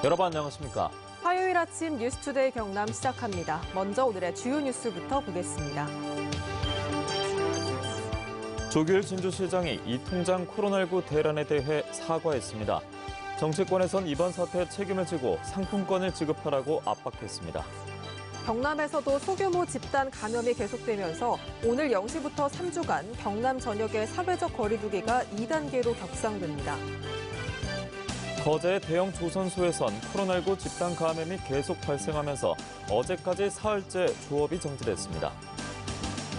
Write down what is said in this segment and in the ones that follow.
여러분 안녕하십니까? 화요일 아침 뉴스투데이 경남 시작합니다. 먼저 오늘의 주요 뉴스부터 보겠습니다. 조규일 진주시장이 이 통장 코로나19 대란에 대해 사과했습니다. 정치권에선 이번 사태에 책임을 지고 상품권을 지급하라고 압박했습니다. 경남에서도 소규모 집단 감염이 계속되면서 오늘 0시부터 3주간 경남 전역의 사회적 거리 두기가 2단계로 격상됩니다. 거제 대형 조선소에선 코로나19 집단 감염이 계속 발생하면서 어제까지 사흘째 조업이 정지됐습니다.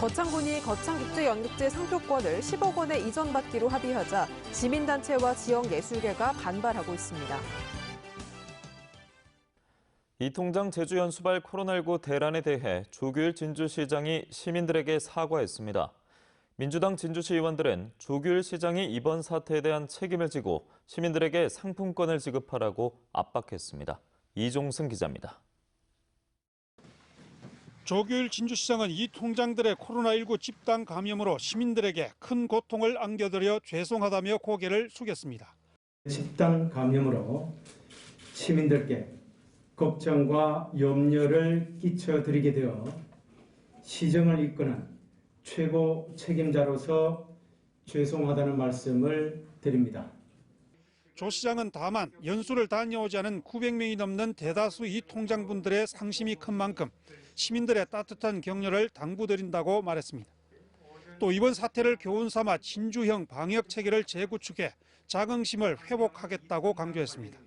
거창군이 거창국제연극제 상표권을 10억 원에 이전받기로 합의하자 시민단체와 지역예술계가 반발하고 있습니다. 이 통장 제주 연수발 코로나19 대란에 대해 조규일 진주시장이 시민들에게 사과했습니다. 민주당 진주시 의원들은 조규일 시장이 이번 사태에 대한 책임을 지고 시민들에게 상품권을 지급하라고 압박했습니다. 이종승 기자입니다. 조규일 진주시장은 이 통장들의 코로나19 집단 감염으로 시민들에게 큰 고통을 안겨드려 죄송하다며 고개를 숙였습니다. 집단 감염으로 시민들께 걱정과 염려를 끼쳐드리게 되어 시정을 이끄는 최고 책임자로서 죄송하다는 말씀을 드립니다. 조 시장은 다만 연수를 다녀오지 않은 900명이 넘는 대다수 이 통장분들의 상심이 큰 만큼 시민들의 따뜻한 격려를 당부드린다고 말했습니다. 또 이번 사태를 교훈 삼아 진주형 방역 체계를 재구축해 자긍심을 회복하겠다고 강조했습니다.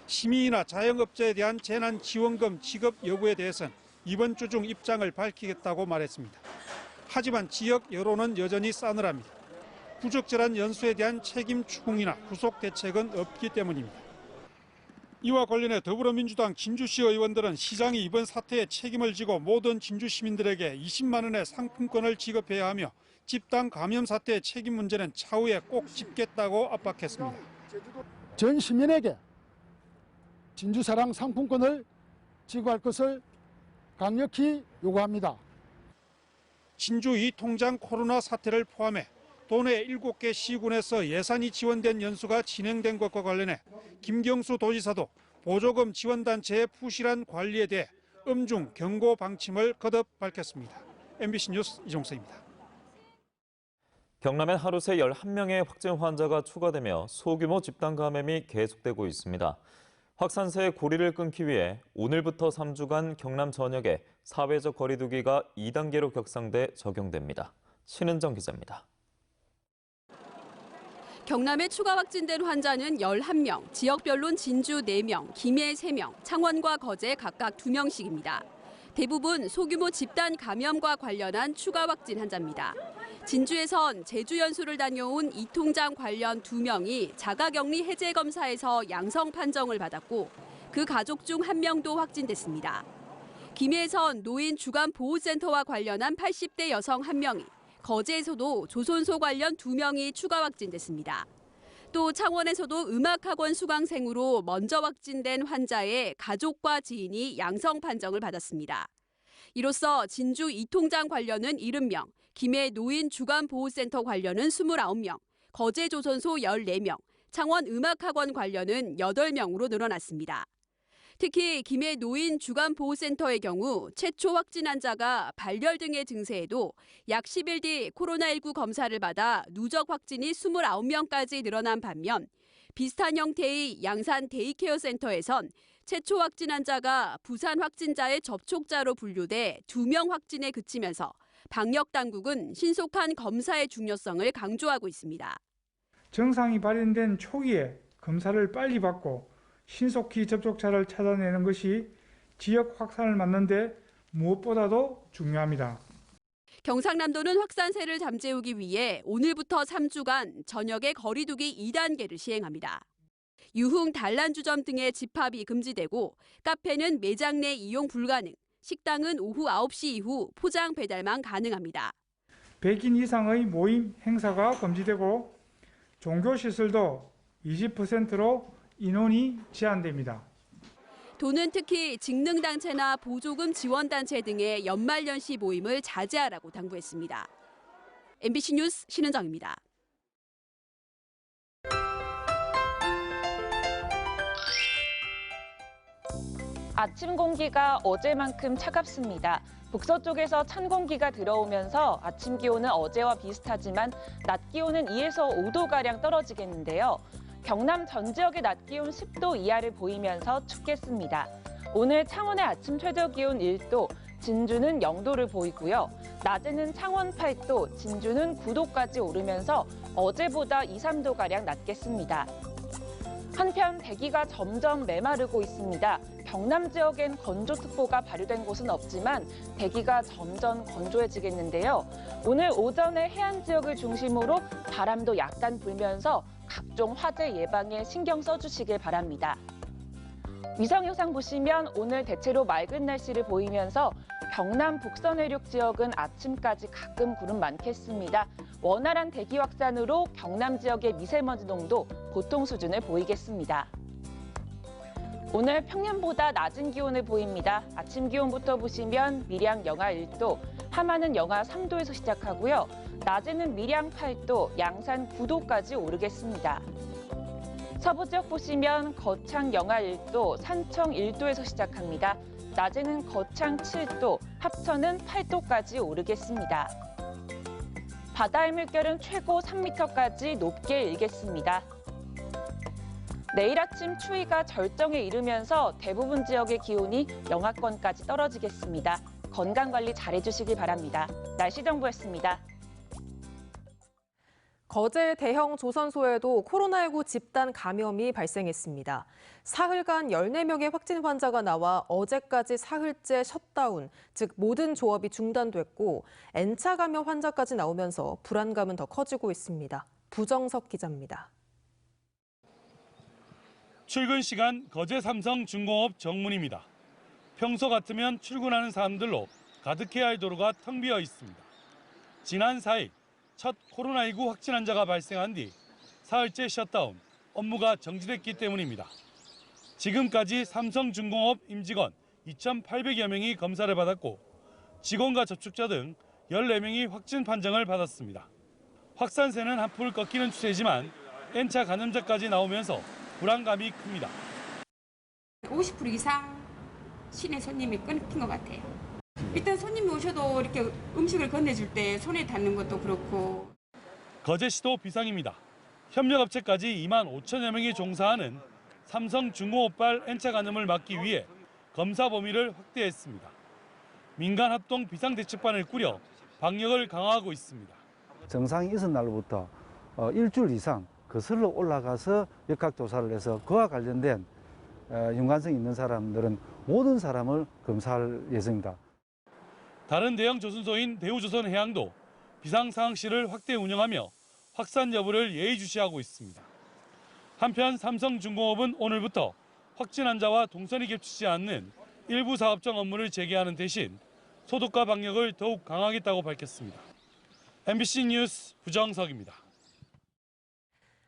시민이나 자영업자에 대한 재난지원금 지급 여부에 대해서는 이번 주 중 입장을 밝히겠다고 말했습니다. 하지만 지역 여론은 여전히 싸늘합니다. 부적절한 연수에 대한 책임 추궁이나 후속 대책은 없기 때문입니다. 이와 관련해 더불어민주당 진주시 의원들은 시장이 이번 사태에 책임을 지고 모든 진주 시민들에게 20만 원의 상품권을 지급해야 하며 집단 감염 사태의 책임 문제는 차후에 꼭 짚겠다고 압박했습니다. 전 시민에게 진주사랑 상품권을 지급할 것을 강력히 요구합니다. 진주 이 통장 코로나 사태를 포함해 도내 7개 시군에서 예산이 지원된 연수가 진행된 것과 관련해 김경수 도지사도 보조금 지원단체의 부실한 관리에 대해 엄중 경고 방침을 거듭 밝혔습니다. MBC 뉴스 이종세입니다. 경남엔 하루 새 11명의 확진 환자가 추가되며 소규모 집단 감염이 계속되고 있습니다. 확산세의 고리를 끊기 위해 오늘부터 3주간 경남 전역에 사회적 거리 두기가 2단계로 격상돼 적용됩니다. 신은정 기자입니다. 경남에 추가 확진된 환자는 11명, 지역별로는 진주 4명, 김해 3명, 창원과 거제 각각 2명씩입니다. 대부분 소규모 집단 감염과 관련한 추가 확진 환자입니다. 진주에선 제주 연수를 다녀온 이 통장 관련 2명이 자가격리 해제 검사에서 양성 판정을 받았고 그 가족 중 1명도 확진됐습니다. 김해에선 노인 주간보호센터와 관련한 80대 여성 1명이, 거제에서도 조선소 관련 2명이 추가 확진됐습니다. 또 창원에서도 음악학원 수강생으로 먼저 확진된 환자의 가족과 지인이 양성 판정을 받았습니다. 이로써 진주 이 통장 관련은 70명, 김해 노인 주간보호센터 관련은 29명, 거제 조선소 14명, 창원 음악학원 관련은 8명으로 늘어났습니다. 특히 김해 노인 주간보호센터의 경우 최초 확진 환자가 발열 등의 증세에도 약 10일 뒤 코로나19 검사를 받아 누적 확진이 29명까지 늘어난 반면 비슷한 형태의 양산 데이케어 센터에선 최초 확진 환자가 부산 확진자의 접촉자로 분류돼 2명 확진에 그치면서 방역 당국은 신속한 검사의 중요성을 강조하고 있습니다. 증상이 발현된 초기에 검사를 빨리 받고 신속히 접촉자를 찾아내는 것이 지역 확산을 막는 데 무엇보다도 중요합니다. 경상남도는 확산세를 잠재우기 위해 오늘부터 3주간 저녁에 거리 두기 2단계를 시행합니다. 유흥, 단란주점 등의 집합이 금지되고 카페는 매장 내 이용 불가능, 식당은 오후 9시 이후 포장 배달만 가능합니다. 100인 이상의 모임, 행사가 금지되고 종교시설도 20%로 인원이 제한됩니다. 도는 특히 직능단체나 보조금 지원단체 등의 연말연시 모임을 자제하라고 당부했습니다. MBC 뉴스 신은정입니다. 아침 공기가 어제만큼 차갑습니다. 북서쪽에서 찬 공기가 들어오면서 아침 기온은 어제와 비슷하지만 낮 기온은 2에서 5도가량 떨어지겠는데요. 경남 전 지역의 낮 기온 10도 이하를 보이면서 춥겠습니다. 오늘 창원의 아침 최저 기온 1도, 진주는 0도를 보이고요. 낮에는 창원 8도, 진주는 9도까지 오르면서 어제보다 2, 3도가량 낮겠습니다. 한편 대기가 점점 메마르고 있습니다. 경남 지역엔 건조특보가 발효된 곳은 없지만 대기가 점점 건조해지겠는데요. 오늘 오전에 해안 지역을 중심으로 바람도 약간 불면서 각종 화재 예방에 신경 써주시길 바랍니다. 위성 영상 보시면 오늘 대체로 맑은 날씨를 보이면서 경남 북서 내륙 지역은 아침까지 가끔 구름 많겠습니다. 원활한 대기 확산으로 경남 지역의 미세먼지 농도 보통 수준을 보이겠습니다. 오늘 평년보다 낮은 기온을 보입니다. 아침 기온부터 보시면 밀양 영하 1도, 함안은 영하 3도에서 시작하고요. 낮에는 밀양 8도, 양산 9도까지 오르겠습니다. 서부 지역 보시면 거창 영하 1도, 산청 1도에서 시작합니다. 낮에는 거창 7도, 합천은 8도까지 오르겠습니다. 바다의 물결은 최고 3m까지 높게 일겠습니다. 내일 아침 추위가 절정에 이르면서 대부분 지역의 기온이 영하권까지 떨어지겠습니다. 건강관리 잘해주시기 바랍니다. 날씨 정보였습니다. 거제 대형 조선소에도 코로나19 집단 감염이 발생했습니다. 사흘간 14명의 확진 환자가 나와 어제까지 사흘째 셧다운, 즉 모든 조업이 중단됐고 N차 감염 환자까지 나오면서 불안감은 더 커지고 있습니다. 부정석 기자입니다. 출근 시간 거제 삼성중공업 정문입니다. 평소 같으면 출근하는 사람들로 가득해야 할 도로가 텅 비어 있습니다. 지난 4일 첫 코로나19 확진 환자가 발생한 뒤 사흘째 셧다운, 업무가 정지됐기 때문입니다. 지금까지 삼성중공업 임직원 2,800여 명이 검사를 받았고 직원과 접촉자 등 14명이 확진 판정을 받았습니다. 확산세는 한풀 꺾이는 추세지만 N차 감염자까지 나오면서 불안감이 큽니다. 50% 이상 시내 손님이 끊긴 것 같아요. 일단 손님이 오셔도 이렇게 음식을 건네줄 때 손에 닿는 것도 그렇고. 거제시도 비상입니다. 협력업체까지 2만 5천여 명이 종사하는 삼성중공업발 N차 감염을 막기 위해 검사 범위를 확대했습니다. 민간 합동 비상대책반을 꾸려 방역을 강화하고 있습니다. 증상이 있은 날부터 일주일 이상 거슬러 올라가서 역학조사를 해서 그와 관련된 연관성 있는 사람들은 모든 사람을 검사할 예정입니다. 다른 대형 조선소인 대우조선해양도 비상상황실을 확대 운영하며 확산 여부를 예의주시하고 있습니다. 한편 삼성중공업은 오늘부터 확진 환자와 동선이 겹치지 않는 일부 사업장 업무를 재개하는 대신 소독과 방역을 더욱 강화하겠다고 밝혔습니다. MBC 뉴스 부정석입니다.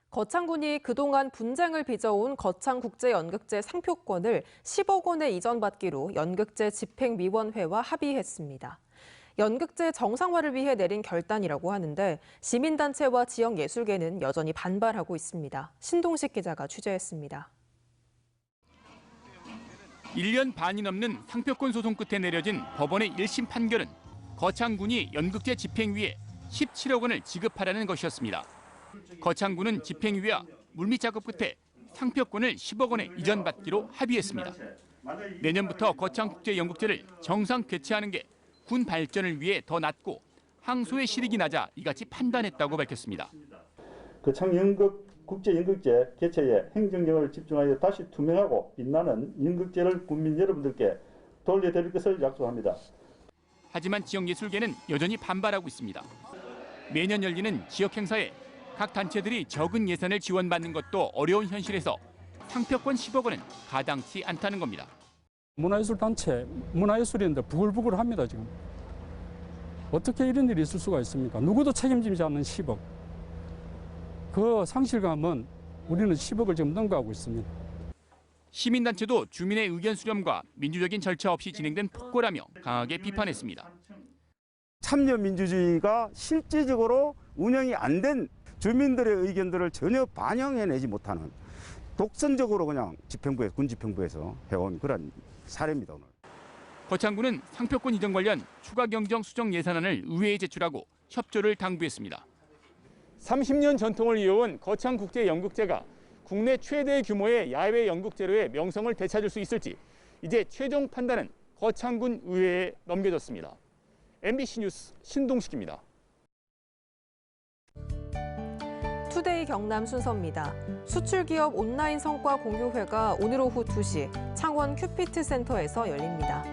거창군이 그동안 분쟁을 빚어온 거창국제연극제 상표권을 10억 원에 이전받기로 연극제 집행위원회와 합의했습니다. 연극제 정상화를 위해 내린 결단이라고 하는데 시민단체와 지역예술계는 여전히 반발하고 있습니다. 신동식 기자가 취재했습니다. 1년 반이 넘는 상표권 소송 끝에 내려진 법원의 1심 판결은 거창군이 연극제 집행위에 17억 원을 지급하라는 것이었습니다. 거창군은 집행위와 물밑 작업 끝에 상표권을 10억 원에 이전받기로 합의했습니다. 내년부터 거창국제연극제를 정상 개최하는 게 군 발전을 위해 더 낫고 항소의 실익이 낮아 이같이 판단했다고 밝혔습니다. 거창국제연극제 개최에 행정력을 집중하여 다시 투명하고 빛나는 연극제를 국민 여러분들께 돌려드릴 것을 약속합니다. 하지만 지역예술계는 여전히 반발하고 있습니다. 매년 열리는 지역 행사에 각 단체들이 적은 예산을 지원받는 것도 어려운 현실에서 상표권 10억 원은 가당치 않다는 겁니다. 문화예술단체, 문화예술인들 부글부글합니다 지금. 어떻게 이런 일이 있을 수가 있습니까? 누구도 책임지지 않는 10억. 그 상실감은 우리는 10억을 지금 능가하고 있습니다. 시민단체도 주민의 의견 수렴과 민주적인 절차 없이 진행된 폭거라며 강하게 비판했습니다. 참여민주주의가 실질적으로 운영이 안 된 주민들의 의견들을 전혀 반영해내지 못하는 독선적으로 그냥 군 집행부에서 해온 그런 사례입니다. 오늘. 거창군은 상표권 이전 관련 추가 경정 수정 예산안을 의회에 제출하고 협조를 당부했습니다. 30년 전통을 이어온 거창국제연극제가 국내 최대 규모의 야외 연극제로의 명성을 되찾을 수 있을지 이제 최종 판단은 거창군 의회에 넘겨졌습니다. MBC 뉴스 신동식입니다. 투데이 경남 순서입니다. 수출기업 온라인 성과 공유회가 오늘 오후 2시 창원 큐피트 센터에서 열립니다.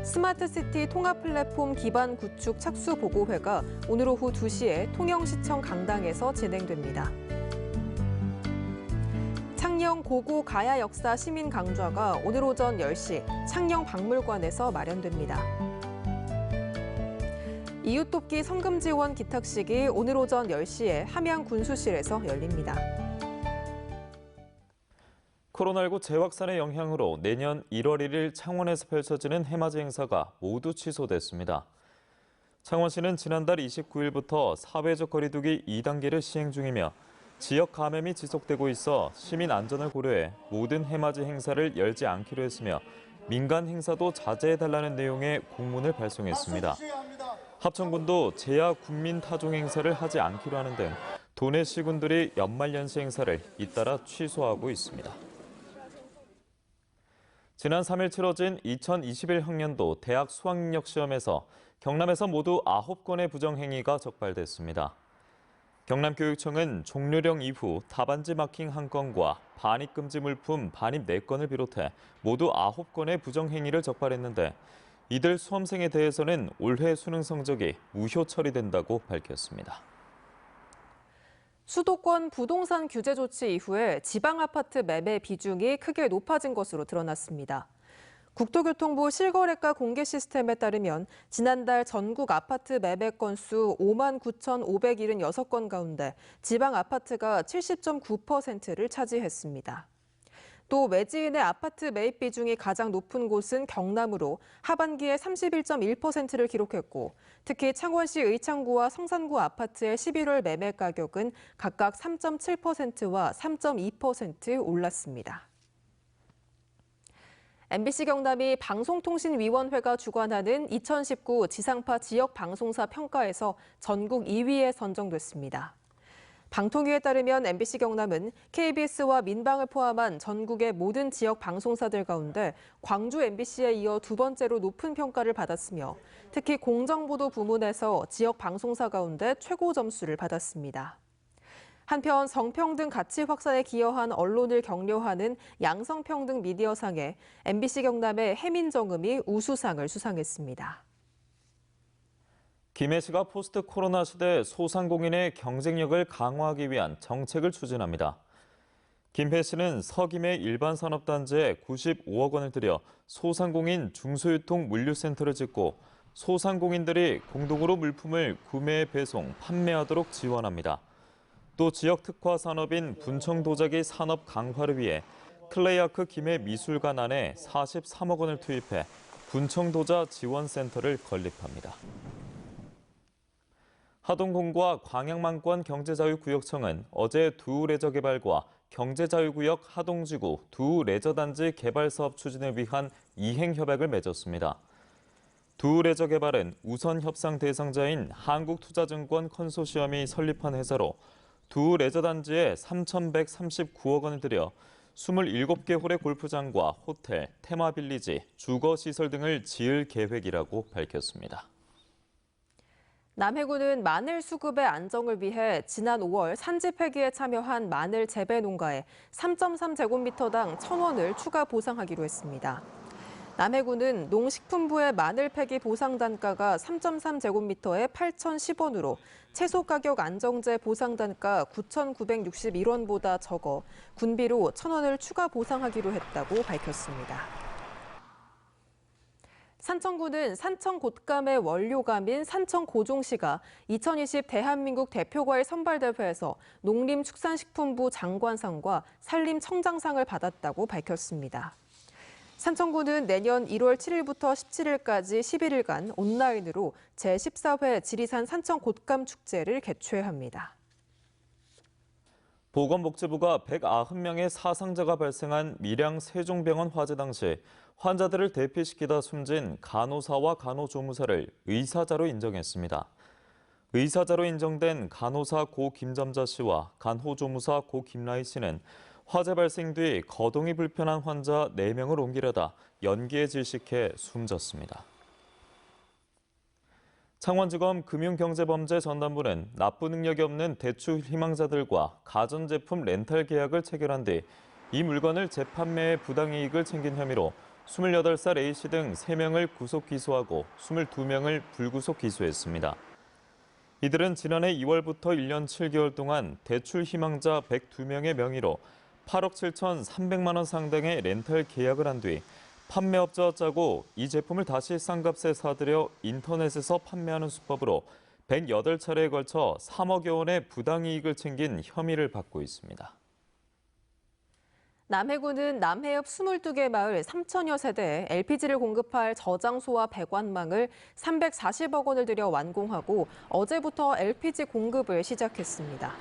스마트시티 통합플랫폼 기반 구축 착수 보고회가 오늘 오후 2시에 통영시청 강당에서 진행됩니다. 창녕 고고 가야 역사 시민 강좌가 오늘 오전 10시 창녕 박물관에서 마련됩니다. 이웃돕기 성금 지원 기탁식이 오늘 오전 10시에 함양 군수실에서 열립니다. 코로나19 재확산의 영향으로 내년 1월 1일 창원에서 펼쳐지는 해맞이 행사가 모두 취소됐습니다. 창원시는 지난달 29일부터 사회적 거리두기 2단계를 시행 중이며 지역 감염이 지속되고 있어 시민 안전을 고려해 모든 해맞이 행사를 열지 않기로 했으며 민간 행사도 자제해달라는 내용의 공문을 발송했습니다. 합천군도 제야 군민 타종 행사를 하지 않기로 하는 등 도내 시군들이 연말연시 행사를 잇따라 취소하고 있습니다. 지난 3일 치러진 2021학년도 대학 수학능력 시험에서 경남에서 모두 9건의 부정행위가 적발됐습니다. 경남교육청은 종료령 이후 답안지 마킹 1건과 반입금지 물품 반입 4건을 비롯해 모두 9건의 부정행위를 적발했는데 이들 수험생에 대해서는 올해 수능 성적이 무효 처리된다고 밝혔습니다. 수도권 부동산 규제 조치 이후에 지방 아파트 매매 비중이 크게 높아진 것으로 드러났습니다. 국토교통부 실거래가 공개 시스템에 따르면 지난달 전국 아파트 매매 건수 59,576건 가운데 지방 아파트가 70.9%를 차지했습니다. 또 외지인의 아파트 매입 비중이 가장 높은 곳은 경남으로 하반기에 31.1%를 기록했고 특히 창원시 의창구와 성산구 아파트의 11월 매매 가격은 각각 3.7%와 3.2% 올랐습니다. MBC 경남이 방송통신위원회가 주관하는 2019 지상파 지역방송사 평가에서 전국 2위에 선정됐습니다. 방통위에 따르면 MBC 경남은 KBS와 민방을 포함한 전국의 모든 지역 방송사들 가운데 광주 MBC에 이어 두 번째로 높은 평가를 받았으며 특히 공정보도 부문에서 지역 방송사 가운데 최고 점수를 받았습니다. 한편 성평등 가치 확산에 기여한 언론을 격려하는 양성평등 미디어상에 MBC 경남의 해민정음이 우수상을 수상했습니다. 김해시가 포스트 코로나 시대 소상공인의 경쟁력을 강화하기 위한 정책을 추진합니다. 김해시는 서김해 일반산업단지에 95억 원을 들여 소상공인 중소유통 물류센터를 짓고 소상공인들이 공동으로 물품을 구매, 배송, 판매하도록 지원합니다. 또 지역 특화 산업인 분청 도자기 산업 강화를 위해 클레이아크 김해 미술관 안에 43억 원을 투입해 분청 도자 지원센터를 건립합니다. 하동군과 광양만권 경제자유구역청은 어제 두 레저개발과 경제자유구역 하동지구 두 레저단지 개발 사업 추진을 위한 이행협약을 맺었습니다. 두 레저개발은 우선 협상 대상자인 한국투자증권 컨소시엄이 설립한 회사로 두 레저단지에 3,139억 원을 들여 27개 홀의 골프장과 호텔, 테마빌리지, 주거시설 등을 지을 계획이라고 밝혔습니다. 남해군은 마늘 수급의 안정을 위해 지난 5월 산지 폐기에 참여한 마늘 재배 농가에 3.3제곱미터당 1,000원을 추가 보상하기로 했습니다. 남해군은 농식품부의 마늘 폐기 보상 단가가 3.3제곱미터에 8,010원으로 채소 가격 안정제 보상 단가 9,961원보다 적어 군비로 1,000원을 추가 보상하기로 했다고 밝혔습니다. 산청군은 산청 곶감의 원료감인 산청 고종씨가 2020 대한민국 대표과일 선발대회에서 농림축산식품부 장관상과 산림청장상을 받았다고 밝혔습니다. 산청구는 내년 1월 7일부터 17일까지 11일간 온라인으로 제14회 지리산 산청 곶감 축제를 개최합니다. 보건복지부가 190명의 사상자가 발생한 밀양 세종병원 화재 당시 환자들을 대피시키다 숨진 간호사와 간호조무사를 의사자로 인정했습니다. 의사자로 인정된 간호사 고 김잠자 씨와 간호조무사 고 김라희 씨는 화재 발생 뒤 거동이 불편한 환자 4명을 옮기려다 연기에 질식해 숨졌습니다. 창원지검 금융경제범죄전담부는 납부 능력이 없는 대출 희망자들과 가전제품 렌탈 계약을 체결한 뒤 이 물건을 재판매해 부당이익을 챙긴 혐의로 28살 A씨 등 3명을 구속 기소하고 22명을 불구속 기소했습니다. 이들은 지난해 2월부터 1년 7개월 동안 대출 희망자 102명의 명의로 8억 7,300만 원 상당의 렌탈 계약을 한 뒤 판매업자와 짜고 이 제품을 다시 싼 값에 사들여 인터넷에서 판매하는 수법으로 108차례에 걸쳐 3억여 원의 부당이익을 챙긴 혐의를 받고 있습니다. 남해군은 남해 옆 22개 마을 3천여 세대에 LPG를 공급할 저장소와 배관망을 340억 원을 들여 완공하고 어제부터 LPG 공급을 시작했습니다.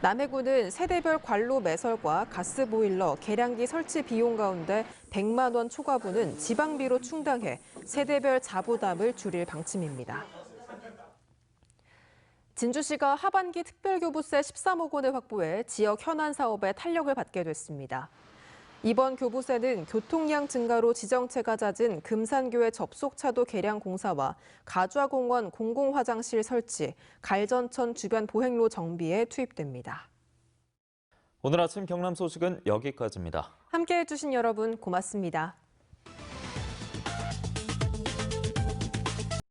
남해군은 세대별 관로 매설과 가스보일러, 계량기 설치 비용 가운데 100만 원 초과분은 지방비로 충당해 세대별 자부담을 줄일 방침입니다. 진주시가 하반기 특별교부세 13억 원을 확보해 지역 현안 사업에 탄력을 받게 됐습니다. 이번 교부세는 교통량 증가로 지정체가 잦은 금산교회 접속차도 개량 공사와 가좌공원 공공화장실 설치, 갈전천 주변 보행로 정비에 투입됩니다. 오늘 아침 경남 소식은 여기까지입니다. 함께해 주신 여러분 고맙습니다.